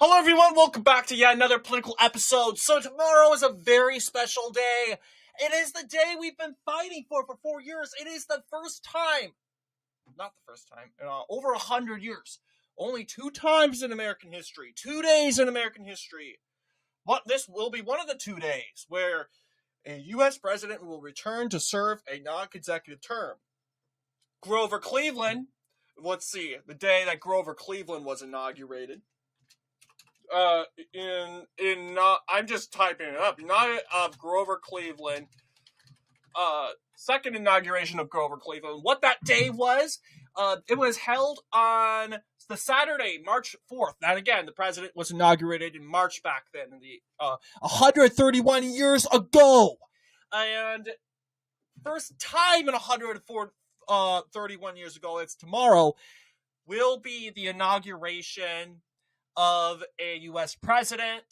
Hello everyone, welcome back to yet another political episode. So tomorrow is a very special day. It is the day we've been fighting for 4 years. It is the first time, not the first time, in over 100 years. Only 2 times in American history, 2 days in American history. But this will be one of the 2 days where a U.S. president will return to serve a non-consecutive term. Grover Cleveland, let's see, the day that Grover Cleveland was inaugurated. I'm just typing it up. United of Grover Cleveland. Second inauguration of Grover Cleveland. What that day was, it was held on the Saturday, March 4th. And again, the president was inaugurated in March back then, 131 years ago. And first time in 131 years ago, it's tomorrow, will be the inauguration of a U.S. president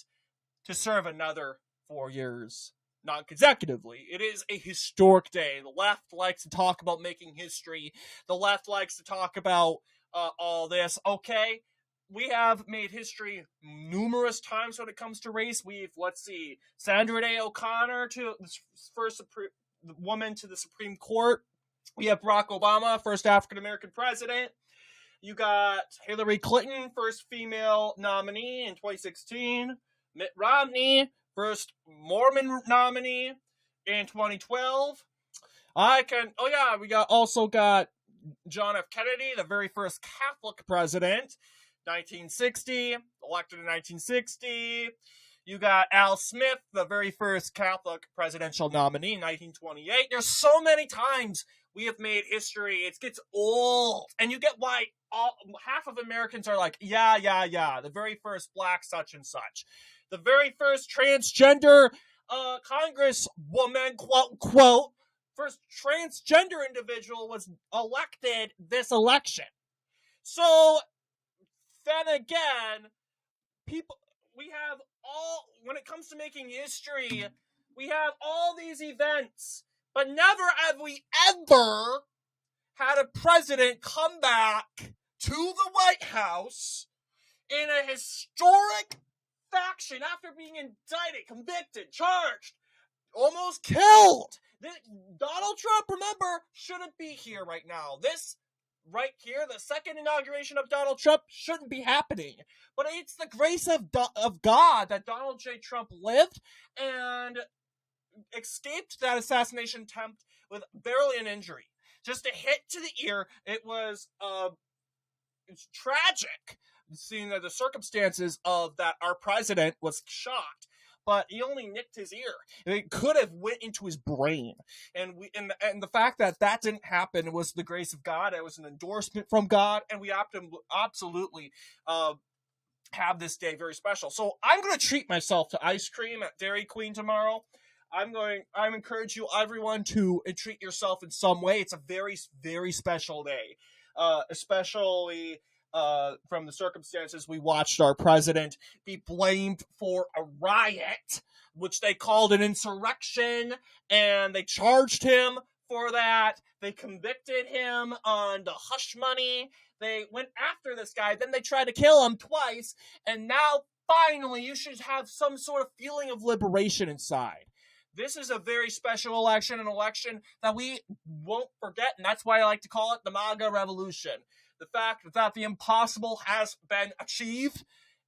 to serve another 4 years, non-consecutively. It is a historic day. The left likes to talk about making history. The left likes to talk about all this. Okay, we have made history numerous times when it comes to race. Sandra Day O'Connor, to the first woman to the Supreme Court. We have Barack Obama, first African-American president. You got Hillary Clinton, first female nominee in 2016. Mitt Romney, first Mormon nominee in 2012. We also got John F. Kennedy, the very first Catholic president, 1960, elected in 1960. You got Al Smith, the very first Catholic presidential nominee, 1928. There's so many times we have made history. It gets old. And you get why half of Americans are like, yeah. The very first black such and such. The very first transgender congresswoman, quote, unquote, first transgender individual was elected this election. So, then again, when it comes to making history, we have all these events, but never have we ever had a president come back to the White House in a historic faction after being indicted, convicted, charged, almost killed. Donald Trump, remember, shouldn't be here right now. This right here, the second inauguration of Donald Trump, shouldn't be happening. But it's the grace of God that Donald J. Trump lived and escaped that assassination attempt with barely an injury. Just a hit to the ear. It was it's tragic seeing the circumstances of that our president was shot, but he only nicked his ear. It could have went into his brain, and the fact that didn't happen was the grace of God. It was an endorsement from God, and we absolutely have this day very special. So I'm going to treat myself to ice cream at Dairy Queen tomorrow. I encourage you, everyone, to treat yourself in some way. It's a very, very special day, especially from the circumstances we watched our president be blamed for a riot, which they called an insurrection, and they charged him for that. They convicted him on the hush money. They went after this guy. Then they tried to kill him twice, and now, finally, you should have some sort of feeling of liberation inside. This is a very special election, an election that we won't forget, and that's why I like to call it the MAGA Revolution. The fact that the impossible has been achieved,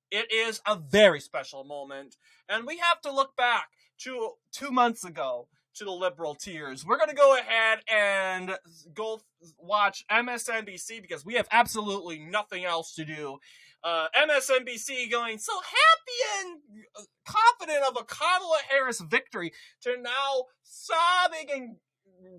it is a very special moment. And we have to look back to 2 months ago to the liberal tears. We're going to go ahead and go watch MSNBC because we have absolutely nothing else to do. MSNBC going so happy and confident of a Kamala Harris victory to now sobbing and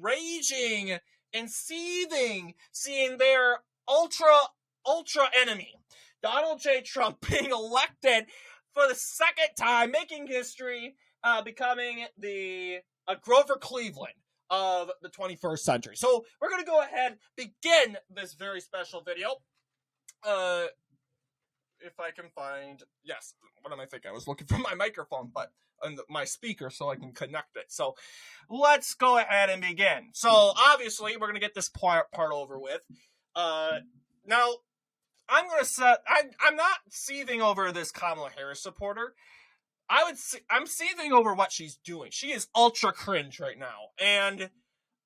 raging and seething, seeing their ultra enemy, Donald J. Trump, being elected for the second time, making history, becoming the Grover Cleveland of the 21st century. So we're going to go ahead, begin this very special video. If I can find, yes, what am I thinking? I was looking for my microphone, but my speaker so I can connect it. So let's go ahead and begin. So obviously we're going to get this part over with. Now, I'm not seething over this Kamala Harris supporter. I'm seething over what she's doing. She is ultra cringe right now. And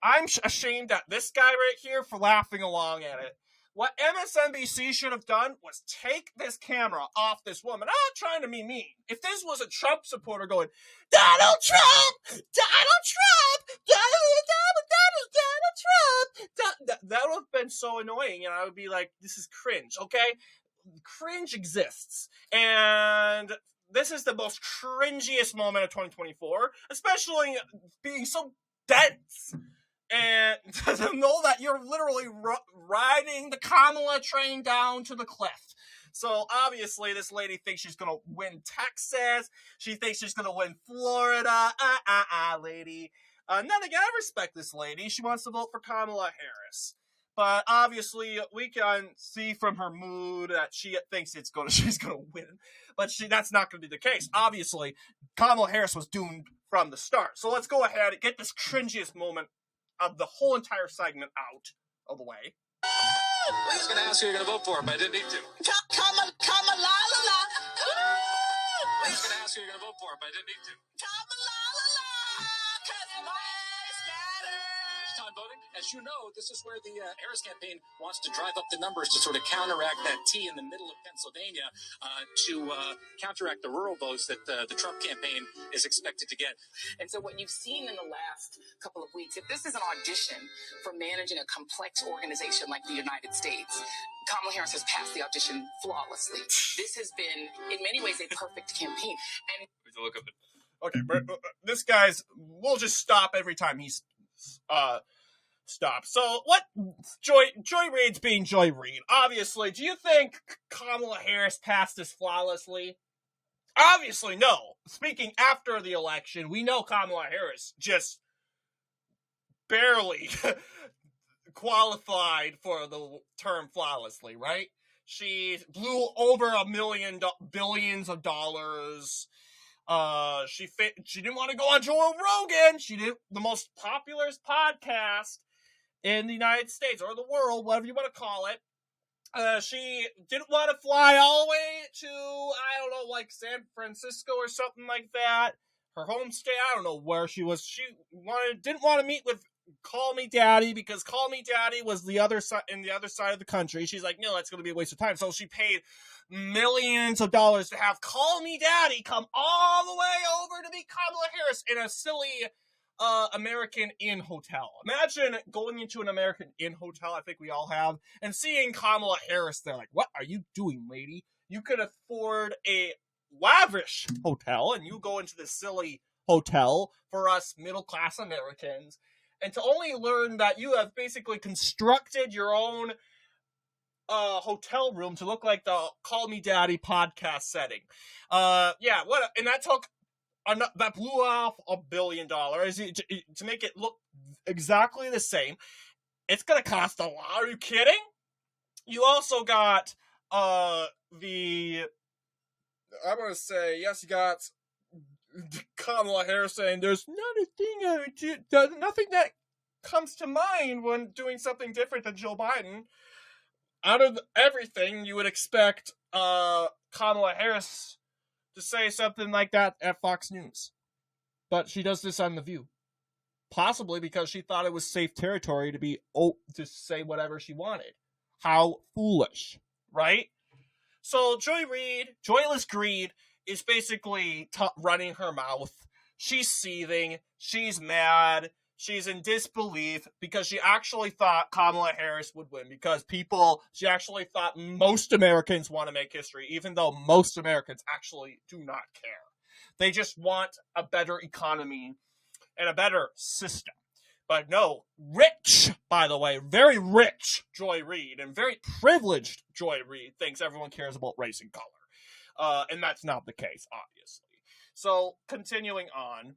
I'm ashamed at this guy right here for laughing along at it. What MSNBC should have done was take this camera off this woman. I'm not trying to be mean. If this was a Trump supporter going, Donald Trump! Donald Trump! Donald Trump! That would have been so annoying, and I would be like, this is cringe, okay? Cringe exists. And this is the most cringiest moment of 2024, especially being so dense. And to know that you're literally riding the Kamala train down to the cliff. So obviously this lady thinks she's going to win Texas. She thinks she's going to win Florida. Lady. Then again, I respect this lady. She wants to vote for Kamala Harris. But obviously we can see from her mood that she thinks she's going to win. But that's not going to be the case. Obviously, Kamala Harris was doomed from the start. So let's go ahead and get this cringiest moment of the whole entire segment out of the way. I was going to ask who you're going to vote for, but I didn't need to. Come la la. I was going to ask who you're going to vote for, but I didn't need to. Come la la, 'cause lives matter. It's time voting. As you know, this is where the Harris campaign wants to drive up the numbers to sort of counteract that T in the middle of Pennsylvania, to counteract the rural votes that the Trump campaign is expected to get. And so what you've seen in the last couple of weeks, if this is an audition for managing a complex organization like the United States, Kamala Harris has passed the audition flawlessly. This has been, in many ways, a perfect campaign. And look at it. Okay, this guy's. We'll just stop every time he's stop. So what? Joy Reid's being Joy Reid. Obviously, do you think Kamala Harris passed this flawlessly? Obviously, no. Speaking after the election, we know Kamala Harris just barely qualified for the term flawlessly, right? She blew over billions of dollars. She didn't want to go on Joe Rogan. She did the most popular podcast in the United States or the world, whatever you want to call it. She didn't want to fly all the way to, I don't know, like San Francisco or something like that. Her home state, I don't know where she was. She didn't want to meet with Call Me Daddy because Call Me Daddy was the other side of the country. She's like, no, that's going to be a waste of time. So she paid millions of dollars to have Call Me Daddy come all the way over to meet Kamala Harris in a silly American Inn hotel. Imagine going into an American Inn hotel, I think we all have, and seeing Kamala Harris there. Like, what are you doing, lady? You could afford a lavish hotel, and you go into this silly hotel for us middle-class Americans, and to only learn that you have basically constructed your own hotel room to look like the Call Me Daddy podcast setting. And that blew off $1 billion to make it look exactly the same. It's going to cost a lot. Are you kidding? You also got you got Kamala Harris saying there's nothing that comes to mind when doing something different than Joe Biden. Out of everything, you would expect Kamala Harris to say something like that at Fox News. But she does this on The View. Possibly because she thought it was safe territory to say whatever she wanted. How foolish, right? So Joy Reid, Joyless Greed, is basically running her mouth. She's seething. She's mad. She's in disbelief because she actually thought Kamala Harris would win because she actually thought most Americans want to make history, even though most Americans actually do not care. They just want a better economy and a better system. But no, rich, by the way, very rich Joy Reid and very privileged Joy Reid thinks everyone cares about race and color. And that's not the case, obviously. So, continuing on.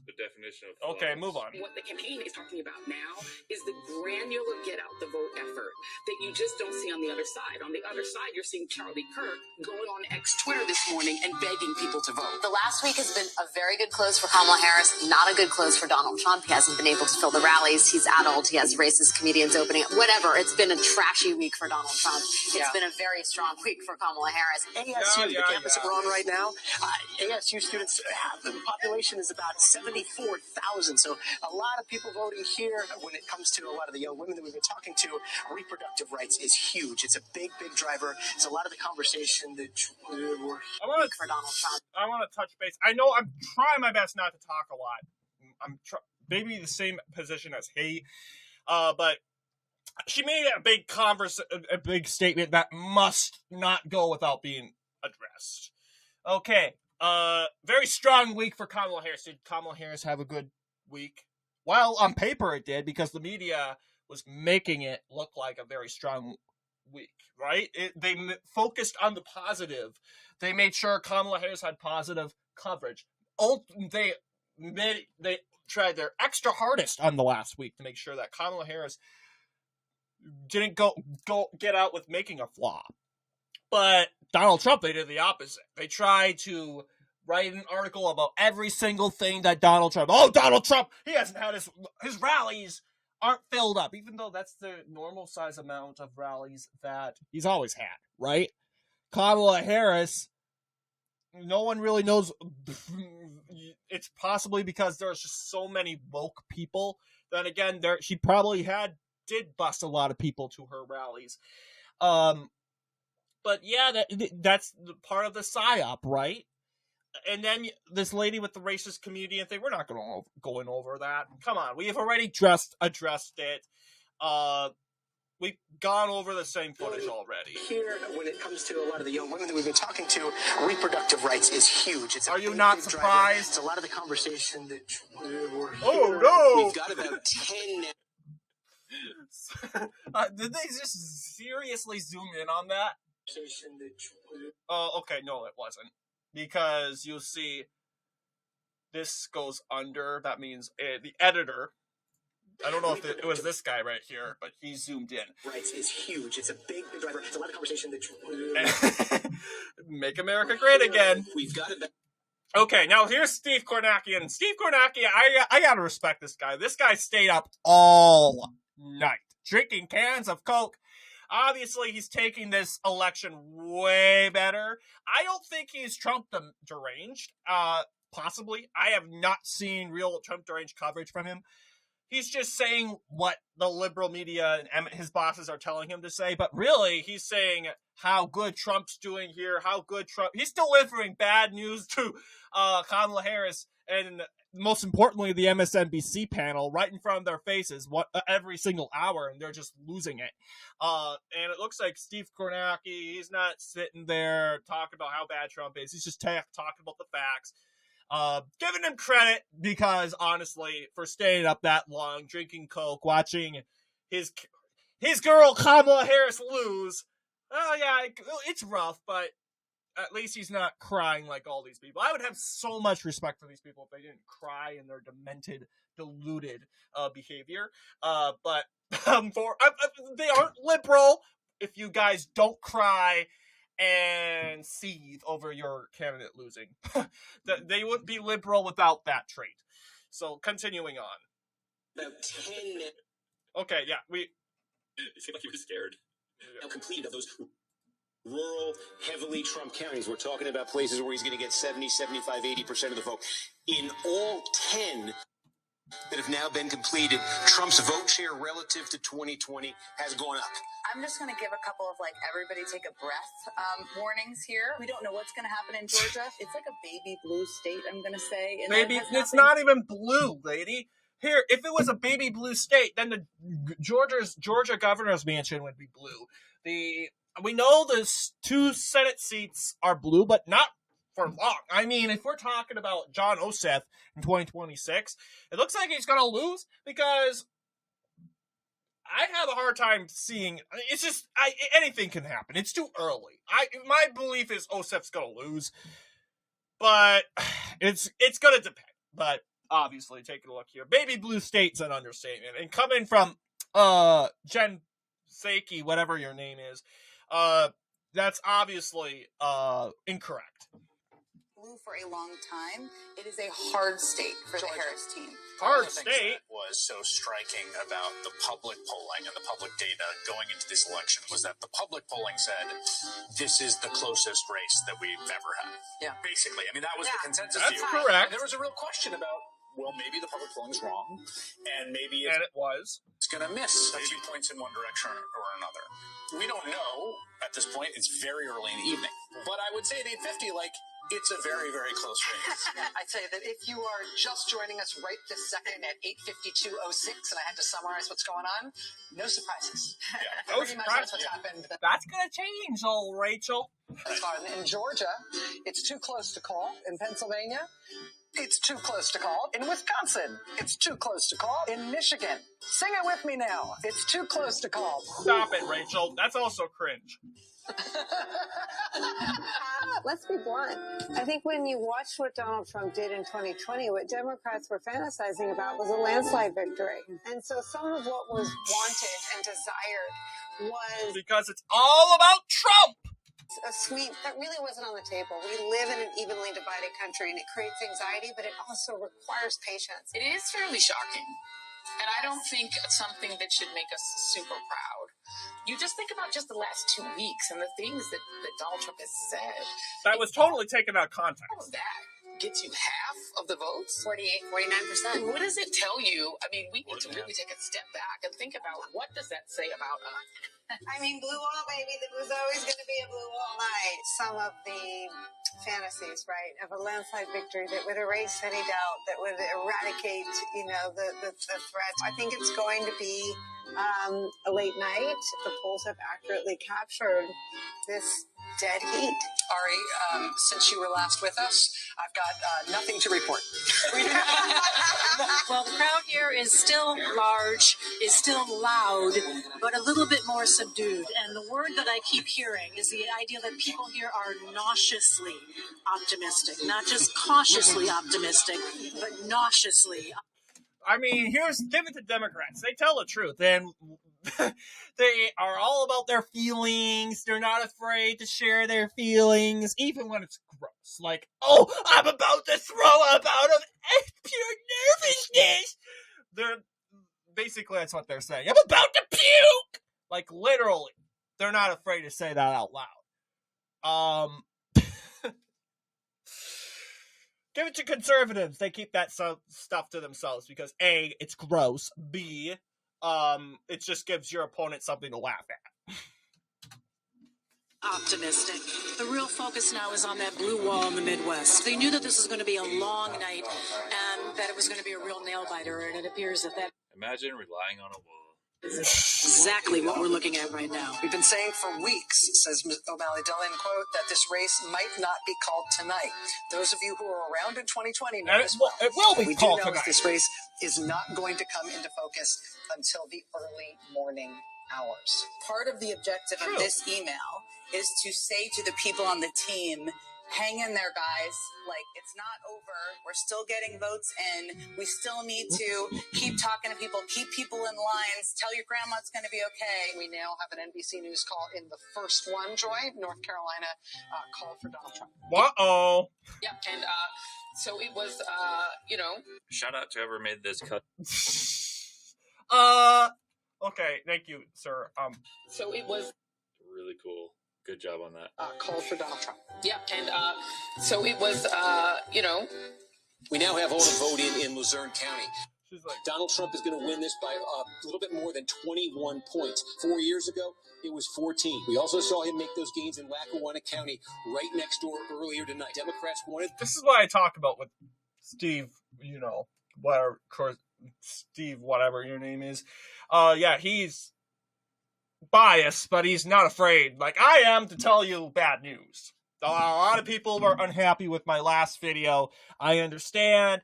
the definition of flawless. Okay, move on. What the campaign is talking about now is the granular get out the vote effort that you just don't see on the other side. On the other side, you're seeing Charlie Kirk going on X Twitter this morning and begging people to vote. The last week has been a very good close for Kamala Harris, not a good close for Donald Trump. He hasn't been able to fill the rallies. He's addled. He has racist comedians opening. Whatever. It's been a trashy week for Donald Trump. It's been a very strong week for Kamala Harris. ASU, the campus that we're on right now, ASU students, the population is about 74,000. So a lot of people voting here. When it comes to a lot of the young women that we've been talking to, reproductive rights is huge. It's a big, big driver. It's a lot of the conversation that we're for Donald Trump. I want to touch base. I know I'm trying my best not to talk a lot. I'm maybe the same position as he, but she made a big statement that must not go without being addressed. Okay. Very strong week for Kamala Harris. Did Kamala Harris have a good week? Well, on paper it did, because the media was making it look like a very strong week, right? They focused on the positive. They made sure Kamala Harris had positive coverage. They tried their extra hardest on the last week to make sure that Kamala Harris didn't go get out with making a flop. But Donald Trump, they did the opposite. They tried to write an article about every single thing that Donald Trump, he hasn't had his rallies aren't filled up, even though that's the normal size amount of rallies that he's always had, right? Kamala Harris, no one really knows. It's possibly because there's just so many woke people. Then again, she probably did bust a lot of people to her rallies. But yeah, that's part of the psyop, right? And then this lady with the racist comedian thing, we're not going over that. Come on, we have already addressed it. We've gone over the same footage already. Here, when it comes to a lot of the young women that we've been talking to, reproductive rights is huge. It's Are you not surprised? It's a lot of the conversation that we're Oh, no! We've got about 10 now. Did they just seriously zoom in on that? Oh, okay, no, it wasn't. Because you'll see this goes under. That means the editor. I don't know if it was this guy right here, but he zoomed in. Rights is huge. It's a big driver. It's a lot of conversation that Make America great again. We've got it. Okay, now here's Steve Kornacki. And Steve Kornacki, I gotta respect this guy. This guy stayed up all night, drinking cans of Coke. Obviously, he's taking this election way better. I don't think he's Trump deranged. Possibly. I have not seen real Trump deranged coverage from him. He's just saying what the liberal media and his bosses are telling him to say. But really, he's saying how good Trump's doing here, he's delivering bad news to Kamala Harris, and most importantly, the MSNBC panel right in front of their faces every single hour, and they're just losing it. And it looks like Steve Kornacki, he's not sitting there talking about how bad Trump is. He's just talking about the facts. Giving him credit because, honestly, for staying up that long, drinking Coke, watching his girl Kamala Harris lose, yeah, it's rough, but at least he's not crying like all these people. I would have so much respect for these people if they didn't cry in their demented, deluded behavior. But they aren't liberal if you guys don't cry and seethe over your candidate losing. They wouldn't be liberal without that trait. So, continuing on. About 10. Okay, yeah, It seemed like he was scared. Now completed of those rural, heavily Trump counties. We're talking about places where he's going to get 70, 75, 80% of the vote. In all 10 that have now been completed, Trump's vote share relative to 2020 has gone up. I'm just going to give a couple of, everybody take a breath warnings here. We don't know what's going to happen in Georgia. It's like a baby blue state, I'm going to say. And maybe it's not even blue, lady. Here, if it was a baby blue state, then the Georgia governor's mansion would be blue. We know the 2 Senate seats are blue, but not for long. I mean, if we're talking about John Ossoff in 2026, it looks like he's going to lose because I have a hard time seeing. It's just anything can happen. It's too early. My belief is Ossoff's going to lose, but it's going to depend. But obviously, taking a look here. Baby blue state's an understatement. And coming from Jen Psaki, whatever your name is, that's obviously incorrect. Blue for a long time. It is a hard state for the Harris team. Hard state was so striking about the public polling and the public data going into this election was that the public polling said this is the closest race that we've ever had. Yeah. Basically. I mean, that was the consensus That's view. correct. And there was a real question about, well, maybe the public polling is wrong, and maybe And it was. it's going to miss a few points in one direction or another. We don't know at this point. It's very early in the evening. But I would say at 8:50, it's a very, very close race. I'd say that if you are just joining us right this second at 8:52:06, and I had to summarize what's going on, no surprises. No Pretty much that's surprises. what's happened. That's going to change, old Rachel. As far as in Georgia, it's too close to call. In Pennsylvania, it's too close to call. In Wisconsin, it's too close to call. In Michigan, sing it with me now. It's too close to call. Stop it, Rachel. That's also cringe. Let's be blunt. I think when you watched what Donald Trump did in 2020, what Democrats were fantasizing about was a landslide victory. And so some of what was wanted and desired was Because it's all about Trump. a sweep that really wasn't on the table. We live in an evenly divided country, and it creates anxiety, but it also requires patience. It is fairly shocking. And I don't think it's something that should make us super proud. You just think about just the last 2 weeks and the things that Donald Trump has said. That was totally taken out of context. How is that? Gets you half of the votes? 49%. What does it tell you? I mean, we need to really take a step back and think about what does that say about us? I mean, blue wall, baby. It was always going to be a blue wall night. Some of the fantasies, right, of a landslide victory that would erase any doubt, that would eradicate, the threats. I think it's going to be a late night. The polls have accurately captured this dead heat. Ari, since you were last with us, I've got nothing to report. Well, the crowd here is still large, is still loud, but a little bit more subdued. And the word that I keep hearing is the idea that people here are nauseously optimistic, not just cautiously optimistic, but nauseously. I mean, give it to Democrats. They tell the truth. And they are all about their feelings. They're not afraid to share their feelings, even when it's gross. Like, oh, I'm about to throw up out of pure nervousness. Basically, that's what they're saying. I'm about to puke! Like, literally. They're not afraid to say that out loud. Give it to conservatives. They keep that stuff to themselves because A, it's gross. B, it just gives your opponent something to laugh at. Optimistic. The real focus now is on that blue wall in the Midwest. They knew that this was going to be a long night and that it was going to be a real nail biter, and it appears that Imagine relying on a wall. is exactly what we're looking at right now. We've been saying for weeks, says O'Malley Dillon, quote, that this race might not be called tonight. Those of you who were around in 2020 know this well. It will be we called do know tonight. this race is not going to come into focus until the early morning hours. Part of the objective of this email is to say to the people on the team, hang in there, guys. Like, it's not over. We're still getting votes in. We still need to keep talking to people, keep people in lines, tell your grandma it's going to be okay. We now have an NBC News call in the first one, Joy. North Carolina called for Donald Trump. Uh-oh. Yeah, and so it was, Shout out to whoever made this cut. Okay, thank you, sir. So it was Really cool. Good job on that. Called for Donald Trump. Yeah, and so it was, We now have all the vote in Luzerne County. She's like, Donald Trump is going to win this by a little bit more than 21 points. 4 years ago, it was 14. We also saw him make those gains in Lackawanna County right next door earlier tonight. Democrats wanted... this is what I talk about with Steve, whatever, Steve, whatever your name is. Yeah, he's biased, but he's not afraid, like I am, to tell you bad news. A lot of people were unhappy with my last video. I understand,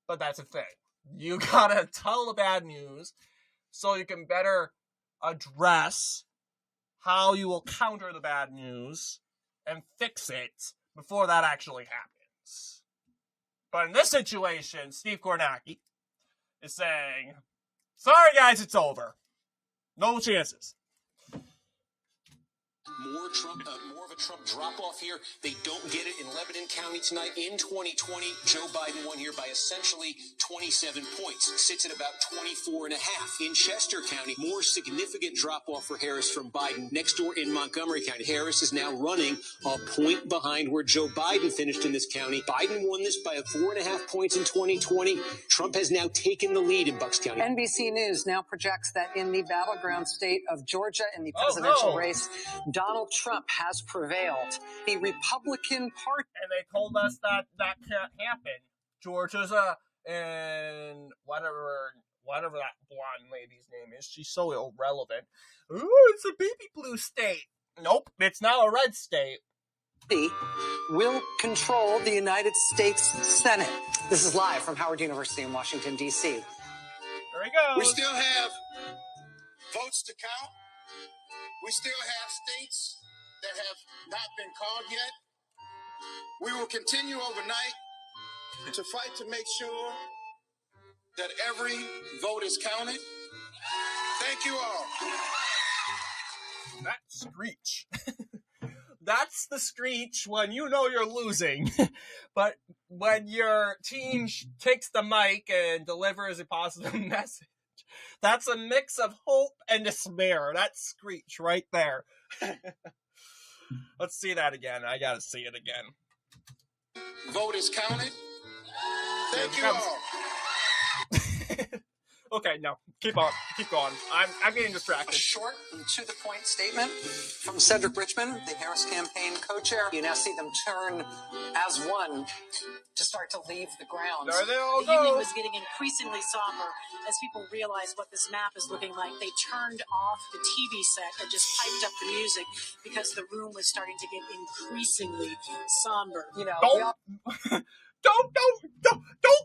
but that's a thing. You gotta tell the bad news so you can better address how you will counter the bad news and fix it before that actually happens. But in this situation, Steve Kornacki is saying, sorry guys, it's over. No chances. More of a Trump drop-off here. They don't get it in Lebanon County tonight. In 2020, Joe Biden won here by essentially 27 points. Sits at about 24 and a half. In Chester County, more significant drop-off for Harris from Biden. Next door in Montgomery County, Harris is now running a point behind where Joe Biden finished in this county. Biden won this by 4.5 points in 2020. Trump has now taken the lead in Bucks County. NBC News now projects that in the battleground state of Georgia in the presidential race, Donald Trump has prevailed. The Republican Party. And they told us that can't happen. Georgia's and whatever that blonde lady's name is, she's so irrelevant. Ooh, it's a baby blue state. Nope, it's now a red state. Will control the United States Senate. This is live from Howard University in Washington, D.C. There he goes. We still have votes to count. We still have states that have not been called yet. We will continue overnight to fight to make sure that every vote is counted. Thank you all. That screech. That's the screech when you know you're losing. But when your team takes the mic and delivers a positive message, that's a mix of hope and despair. That screech right there. Let's see that again. I gotta see it again. Vote is counted. Thank you all. Okay, no. Keep on. Keep going. I'm getting distracted. A short and to-the-point statement from Cedric Richmond, the Harris campaign co-chair. You now see them turn as one to start to leave the grounds. There they all The evening go. was getting increasingly somber as people realized what this map is looking like. They turned off the TV set and just piped up the music because the room was starting to get increasingly somber. You know, Don't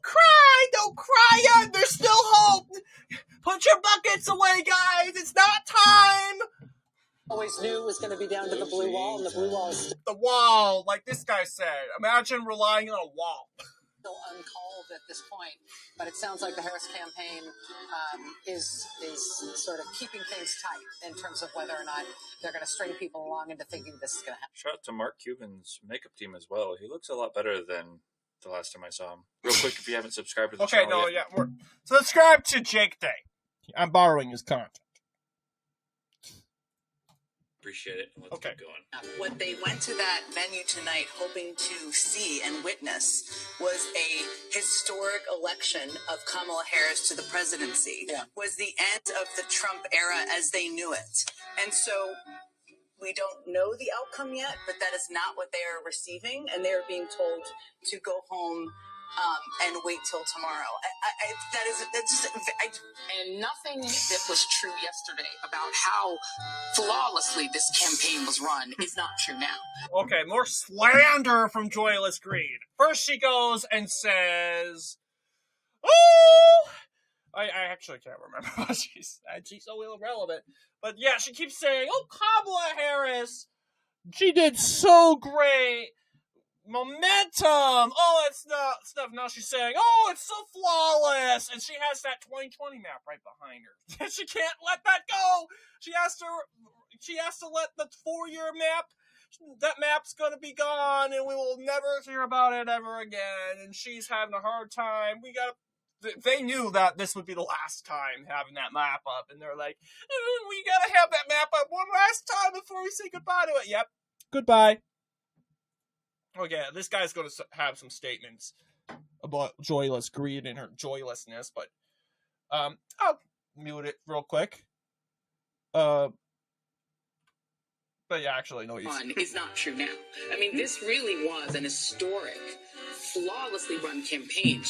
cry! Don't cry yet! There's still hope! Put your buckets away, guys! It's not time! always knew it was going to be down to the blue wall, and the blue wall is still The wall, like this guy said. Imagine relying on a wall. uncalled at this point, but it sounds like the Harris campaign is sort of keeping things tight in terms of whether or not they're going to string people along into thinking this is going to happen. Shout out to Mark Cuban's makeup team as well. He looks a lot better than the last time I saw him. Real quick, if you haven't subscribed to the channel yet. We're subscribe to Jake Day. I'm borrowing his content. Appreciate it. Let's keep going. What they went to that venue tonight hoping to see and witness was a historic election of Kamala Harris to the presidency. Was the end of the Trump era as they knew it. And so we don't know the outcome yet, but that is not what they are receiving, and they are being told to go home and wait till tomorrow. And nothing that was true yesterday about how flawlessly this campaign was run is not true now. Okay, more slander from Joyless Greed. First she goes and says, oh! I actually can't remember what she said. She's so irrelevant. But yeah, she keeps saying, oh, Kamala Harris, she did so great. Momentum. Oh, it's not stuff. Now she's saying, oh, it's so flawless. And she has that 2020 map right behind her. She can't let that go. She has to let the 4-year map, that map's going to be gone and we will never hear about it ever again. And she's having a hard time. They knew that this would be the last time having that map up. And they're like, we got to have that map up one last time before we say goodbye to it. Yep. Goodbye. Okay, this guy's going to have some statements about Joyless Greed and her joylessness, but I'll mute it real quick. But yeah, actually, no use. Is not true now. I mean, this really was an historic, flawlessly run campaign.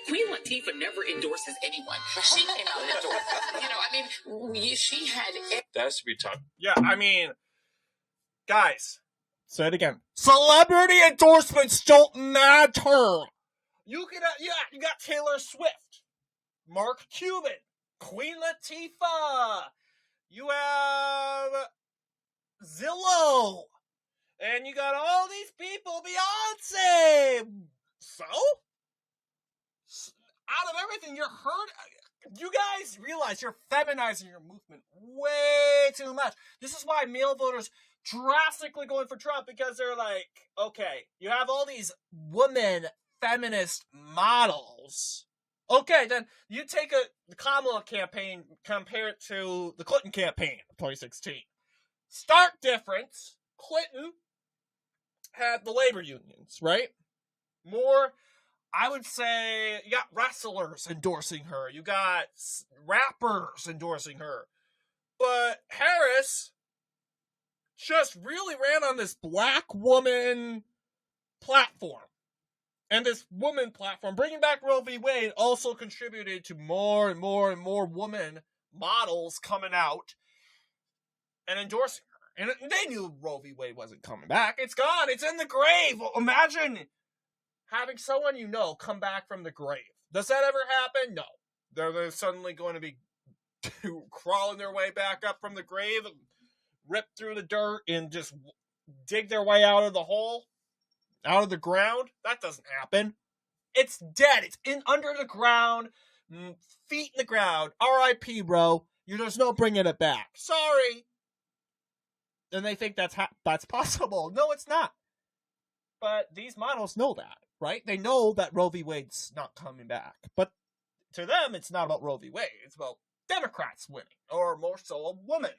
Queen Latifah never endorses anyone. She cannot endorse. She had. That has to be tough. Yeah, I mean, guys. Say it again. Celebrity endorsements don't matter. You got Taylor Swift, Mark Cuban, Queen Latifah. You have Zillow, and you got all these people. Beyonce. So out of everything, you guys realize you're feminizing your movement way too much. This is why male voters drastically going for Trump, because they're like, okay, you have all these women feminist models. Okay, then you take the Kamala campaign, compare it to the Clinton campaign of 2016. Stark difference. Clinton had the labor unions, right? More, I would say, you got wrestlers endorsing her. You got rappers endorsing her. But Harris just really ran on this black woman platform. And this woman platform, bringing back Roe v. Wade, also contributed to more and more and more woman models coming out and endorsing her. And they knew Roe v. Wade wasn't coming back. It's gone. It's in the grave. Imagine having someone you know come back from the grave. Does that ever happen? No. They're suddenly going to be crawling their way back up from the grave, rip through the dirt, and just dig their way out of the hole, out of the ground. That doesn't happen. It's dead. It's under the ground, feet in the ground. R.I.P., bro. There's no bringing it back. Sorry. And they think that's possible. No, it's not. But these models know that, right? They know that Roe v. Wade's not coming back. But to them, it's not about Roe v. Wade. It's about Democrats winning, or more so a woman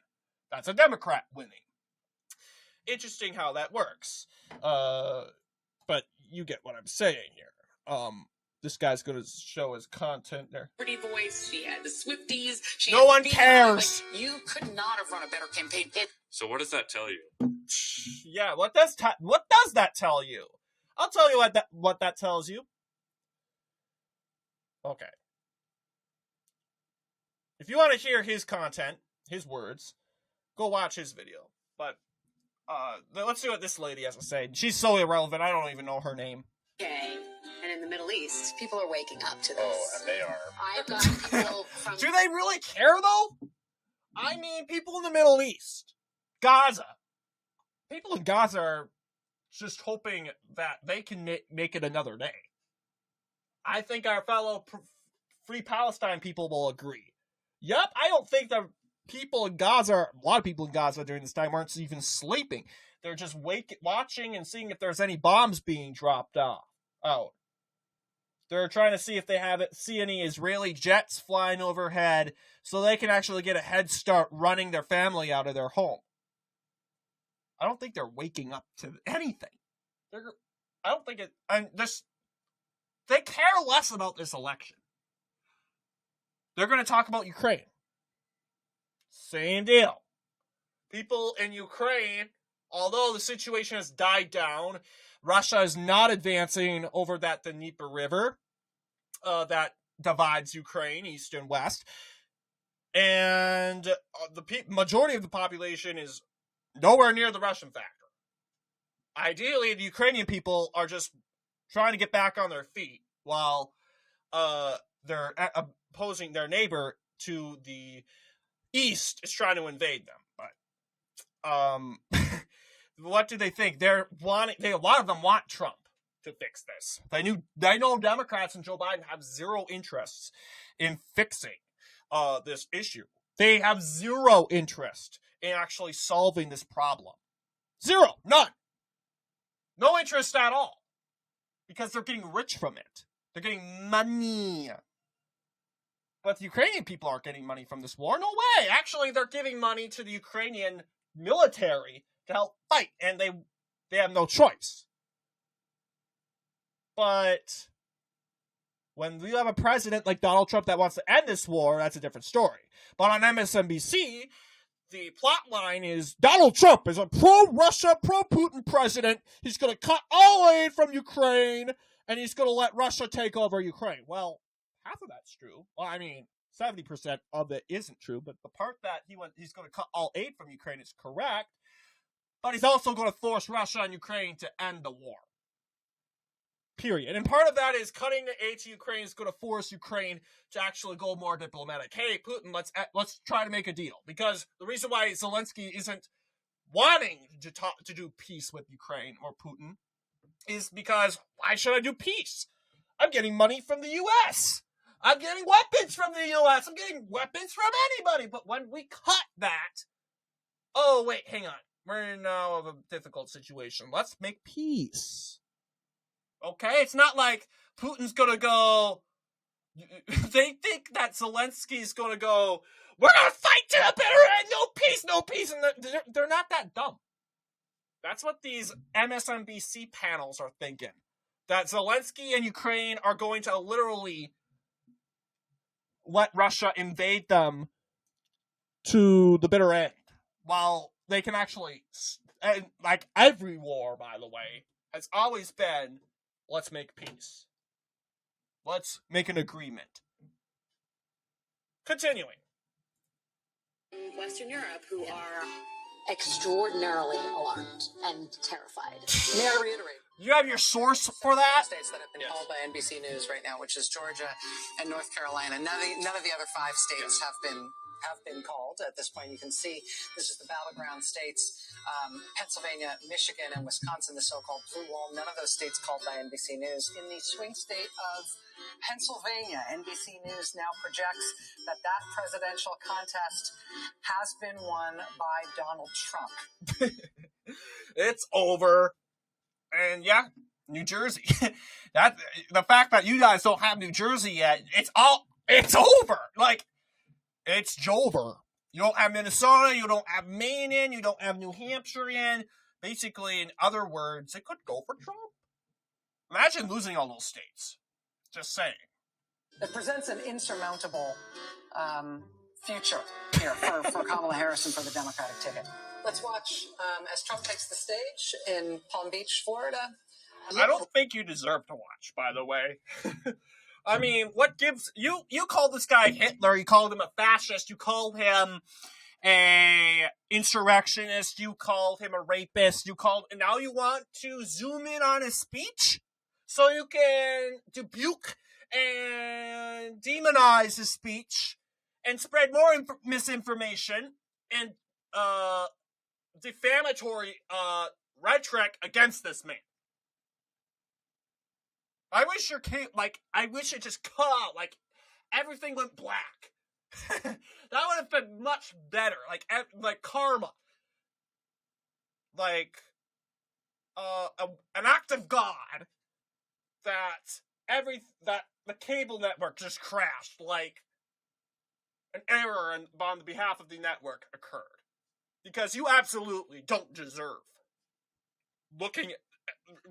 that's a Democrat winning. Interesting how that works. But you get what I'm saying here. This guy's going to show his content there. Pretty voice. She had the Swifties. No one cares. Like, you could not have run a better campaign. So what does that tell you? Yeah, what does that tell you? I'll tell you what that tells you. Okay. If you want to hear his content, his words, go watch his video. But let's see what this lady has to say. She's so irrelevant, I don't even know her name. Okay. And in the Middle East, people are waking up to this. Oh, and they are. I've got people from... Do they really care, though? I mean, people in the Middle East, Gaza. People in Gaza are just hoping that they can make it another day. I think our fellow Free Palestine people will agree. Yep, I don't think the people in Gaza, a lot of people in Gaza during this time aren't even sleeping. They're just watching and seeing if there's any bombs being dropped out. They're trying to see if they see any Israeli jets flying overhead so they can actually get a head start running their family out of their home. I don't think they're waking up to anything. They care less about this election. They're going to talk about Ukraine. Same deal. People in Ukraine, although the situation has died down, Russia is not advancing over that Dnieper River that divides Ukraine, east and west. And the majority of the population is nowhere near the Russian factor. Ideally, the Ukrainian people are just trying to get back on their feet while they're opposing their neighbor to the east is trying to invade them. But what do they think? A lot of them want Trump to fix this. They know Democrats and Joe Biden have zero interests in fixing this issue. They have zero interest in actually solving this problem. Zero. None. No interest at all. Because they're getting rich from it. They're getting money. But the Ukrainian people aren't getting money from this war. No way. Actually, they're giving money to the Ukrainian military to help fight. And they have no choice. But when you have a president like Donald Trump that wants to end this war, that's a different story. But on MSNBC, the plot line is Donald Trump is a pro-Russia, pro-Putin president. He's going to cut all aid from Ukraine, and he's going to let Russia take over Ukraine. Well, half of that's true. Well, I mean, 70% of it isn't true, but the part that he's going to cut all aid from Ukraine is correct, but he's also going to force Russia and Ukraine to end the war. Period. And part of that is cutting the aid to Ukraine is going to force Ukraine to actually go more diplomatic. Hey, Putin, let's try to make a deal. Because the reason why Zelensky isn't wanting to do peace with Ukraine or Putin is because why should I do peace? I'm getting money from the U.S. I'm getting weapons from the U.S. I'm getting weapons from anybody. But when we cut that, oh, wait, hang on. We're in now of a difficult situation. Let's make peace. Okay? It's not like Putin's going to go... They think that Zelensky's going to go, we're going to fight to the bitter end, no peace. And they're not that dumb. That's what these MSNBC panels are thinking. That Zelensky and Ukraine are going to literally let Russia invade them to the bitter end. While they can actually, and like every war, by the way, has always been, let's make peace. Let's make an agreement. Continuing. Western Europe, who are extraordinarily alarmed and terrified. May I reiterate? You have your source for that? States that have been called by NBC News right now, which is Georgia and North Carolina. None of the other 5 states have been called. At this point, you can see this is the battleground states. Pennsylvania, Michigan, and Wisconsin, the so-called blue wall. None of those states called by NBC News. In the swing state of Pennsylvania, NBC News now projects that presidential contest has been won by Donald Trump. It's over. And yeah, New Jersey. The fact that you guys don't have New Jersey yet, it's over. Like, it's Jover. You don't have Minnesota, you don't have Maine in, you don't have New Hampshire in. Basically, in other words, it could go for Trump. Imagine losing all those states. Just saying. It presents an insurmountable future here for Kamala Harris and for the Democratic ticket. Let's watch as Trump takes the stage in Palm Beach, Florida. I don't think you deserve to watch, by the way. I mean, what gives... You called this guy Hitler, you called him a fascist, you called him a insurrectionist, you called him a rapist, and now you want to zoom in on his speech? So you can rebuke and demonize his speech and spread more misinformation and defamatory rhetoric against this man. I wish I wish it just cut out, like, everything went black. That would have been much better. Like karma. Like, an act of God that the cable network just crashed, like, an error on the behalf of the network occurred. Because you absolutely don't deserve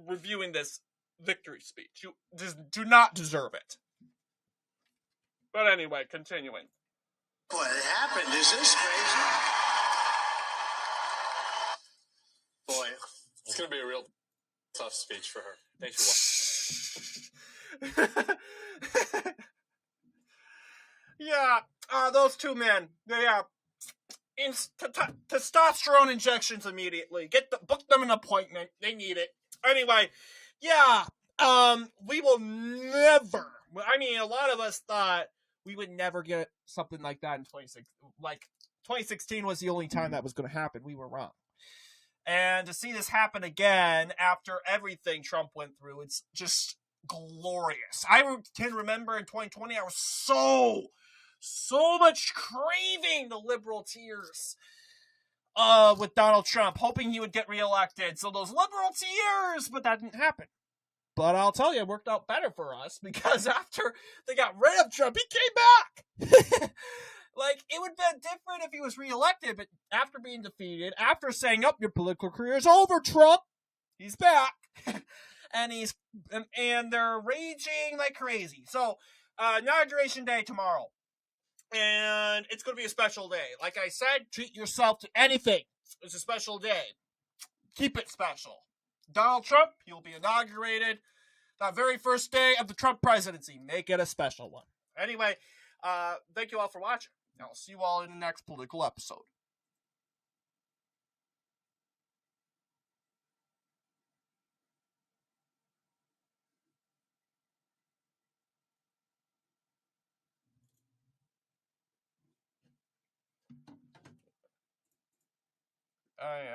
reviewing this victory speech. You just do not deserve it. But anyway, continuing. What happened? Is this crazy? Boy, it's going to be a real tough speech for her. Thanks for watching. Yeah, those two men, they testosterone injections immediately. Book them an appointment. They need it. Anyway, yeah, we will never. I mean, a lot of us thought we would never get something like that in 2016. Like, 2016 was the only time that was going to happen. We were wrong. And to see this happen again after everything Trump went through, it's just glorious. I can remember in 2020, I was so much craving the liberal tears with Donald Trump, hoping he would get reelected. So those liberal tears, but that didn't happen. But I'll tell you, it worked out better for us, because after they got rid of Trump, he came back. Like, it would have been different if he was reelected, but after being defeated, after saying, your political career is over, Trump, he's back. and they're raging like crazy. So, Inauguration Day tomorrow. And it's going to be a special day. Like I said, treat yourself to anything. It's a special day. Keep it special. Donald Trump, he'll be inaugurated that very first day of the Trump presidency. Make it a special one. Anyway, thank you all for watching. I'll see you all in the next political episode.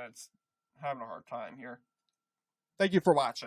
It's having a hard time here. Thank you for watching.